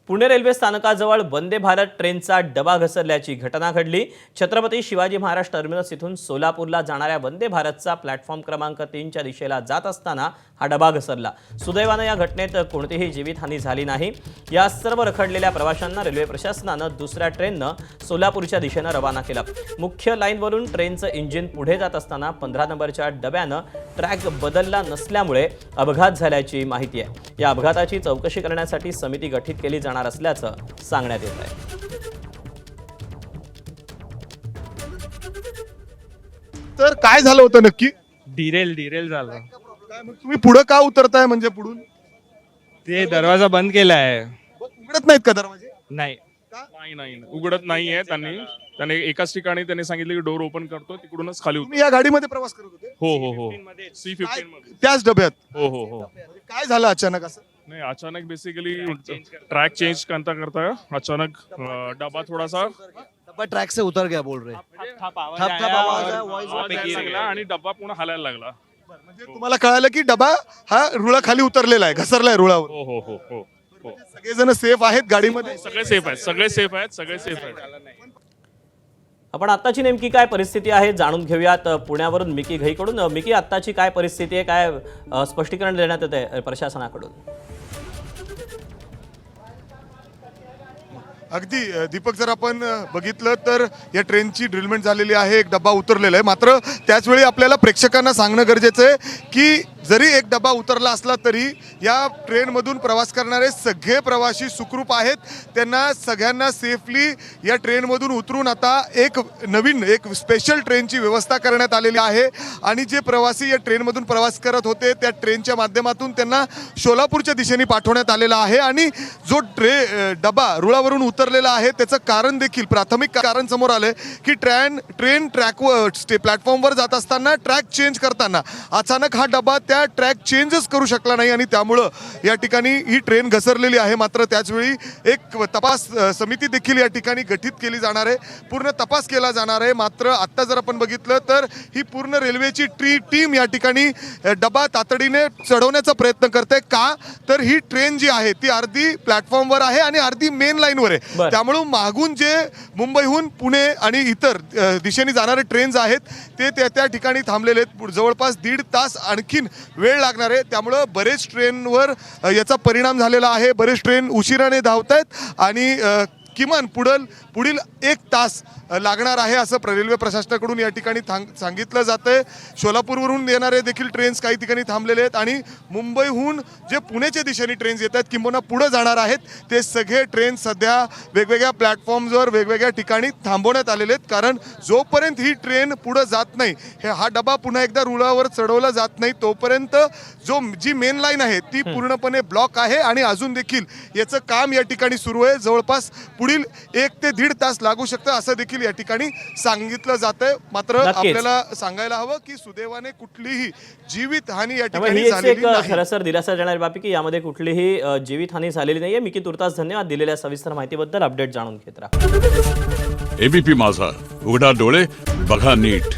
Pune railway स्थानकाजवळ वंदे भारत ट्रेनचा डबा घसरल्याची घटना घडली। छत्रपती शिवाजी महाराज टर्मिनस इथून सोलापूरला जाणाऱ्या वंदे भारतचा प्लॅटफॉर्म क्रमांक 3च्या दिशेला जात असताना हा डबा घसरला। सुदैवाने या घटनेत कोणतीही जीवितहानी झाली नाही। या सर्व रखडलेल्या प्रवाशांना रेल्वे प्रशासनाने दुसऱ्या ट्रेनने सोलापूरच्या दिशेने रवाना केलं। मुख्य लाईनवरून ट्रेनचं इंजिन पुढे जात असताना 15 नंबरच्या डब्याने ट्रॅक बदलला नसल्यामुळे अपघात झाल्याची माहिती आहे। या अपघाताची चौकशी करण्यासाठी समिती गठीत केली जाणार असल्याचं सांगण्यात येत आहे। तर काय झालं होतं नक्की? डिरेल झालं। काय मग तुम्ही पुढे का उतरताय? म्हणजे पुढून ते दरवाजा बंद केला आहे। उघडत नाहीत का दरवाजे? नाही नाही नाही उघडत नाहीये। त्याने एकाच ठिकाणी त्यांनी सांगितलं की डोर ओपन करतो, तिकडूनच खाली तुम्ही या गाडीमध्ये प्रवास करत होते? हो C15 काय- मध्ये त्याच डब्यात? हो काय झालं अचानक असं? नाही, अचानक बेसिकली ट्रैक चेंज करता अचानक डब्बा थोडासा डब्बा ट्रैक से उतर गया बोल रहे। ठप ठप आवाज आया, voice आत यायला लागला आणि डब्बा पुन्हा हलायला लागला। म्हणजे तुम्हाला कळालं की डबा हा रुळा खाली उतरलेला आहे, घसरलाय रुळावर? हो सगळेजण सेफ आहेत गाडीमध्ये? सगळे सेफ आहेत। आपण आत्ताची नेमकी काय परिस्थिती आहे जाणून घेऊयात पुण्यावरून मिकी घईकडून। मिकी, आत्ताची काय परिस्थिती आहे, काय स्पष्टीकरण देण्यात येत आहे प्रशासनाकडून? अगदी दीपक, जर आपण बघितलं तर या ट्रेनची ड्रिलमेंट झालेली आहे, एक डबा उतरलेला आहे। मात्र त्याचवेळी आपल्याला प्रेक्षकांना सांगणं गरजेचं आहे की जरी एक डबा उतरला असला तरी या ट्रेनमधून प्रवास करणारे सगळे प्रवासी सुखरूप आहेत। त्यांना सगळ्यांना सेफली या ट्रेनमधून उतरून आता एक स्पेशल ट्रेनची व्यवस्था करण्यात आलेली आहे आणि जे प्रवासी या ट्रेनमधून प्रवास करत होते त्या ट्रेनच्या माध्यमातून त्यांना सोलापूरच्या दिशेने पाठवण्यात आलेला आहे। आणि जो डबा रुळावरून उतरलेला आहे त्याचं कारण देखील प्राथमिक कारण समोर आलंय की ट्रेन ट्रॅकवर प्लॅटफॉर्मवर जात असताना ट्रॅक चेंज करताना अचानक हा डबा त्या ट्रॅक चेंजच करू शकला नाही आणि त्यामुळं या ठिकाणी ही ट्रेन घसरलेली आहे। मात्र त्याचवेळी एक तपास समिती देखील या ठिकाणी गठीत केली जाणार आहे, पूर्ण तपास केला जाणार आहे। मात्र आत्ता जर आपण बघितलं तर ही पूर्ण रेल्वेची टीम या ठिकाणी डबा तातडीने चढवण्याचा प्रयत्न करते। का तर ही ट्रेन जी आहे ती अर्धी प्लॅटफॉर्मवर आहे आणि अर्धी मेन लाईनवर आहे, त्यामुळे मागून जे मुंबईहून पुणे आणि इतर दिशेने जाणारे ट्रेन्स आहेत ते त्या ठिकाणी थांबलेले आहेत। जवळपास 1.5 तास आणखीन वेळ लागणार आहे, त्यामुळं बरेच ट्रेनवर याचा परिणाम झालेला आहे। बरेच ट्रेन उशिराने धावत आहेत आणि किमान पुढील 1 तास लागणार आहे असं रेल्वे प्रशासनाकडून या ठिकाणी सांगितलं जातंय। सोलापूरवरून येणारे देखील ट्रेन्स काही ठिकाणी थांबलेले आहेत आणि मुंबईहून जे पुण्याच्या दिशेने ट्रेन्स येत आहेत किंवा पुढे जाणार आहेत ते सगळे ट्रेन सध्या वेगवेगळ्या प्लॅटफॉर्म्सवर वेगवेगळ्या ठिकाणी थांबवण्यात आलेले आहेत। कारण जोपर्यंत ही ट्रेन पुढे जात नाही, हा डबा पुन्हा एकदा रुळावर चढवला जात नाही, तोपर्यंत जी मेन लाईन आहे ती पूर्णपणे ब्लॉक आहे आणि अजून देखील याचं काम या ठिकाणी सुरू आहे। जवळपास पुढील 1 ते 1.5 तास लागू शकतं असं देखील या ठिकाणी सांगितलं जातंय। मात्र आपल्याला सांगायला हवं की सुदैवाने कुठलीही जीवितहानी या ठिकाणी झालेली नाही। खरं सर दिलासा देणारी बाबी की यामध्ये कुठलीही जीवितहानी झालेली नाहीये। मिकी, तुर्तास धन्यवाद दिलेल्या सविस्तर माहितीबद्दल। अपडेट जाणून घेत राहा। एबीपी माझा, उघडा डोळे बघा नीट।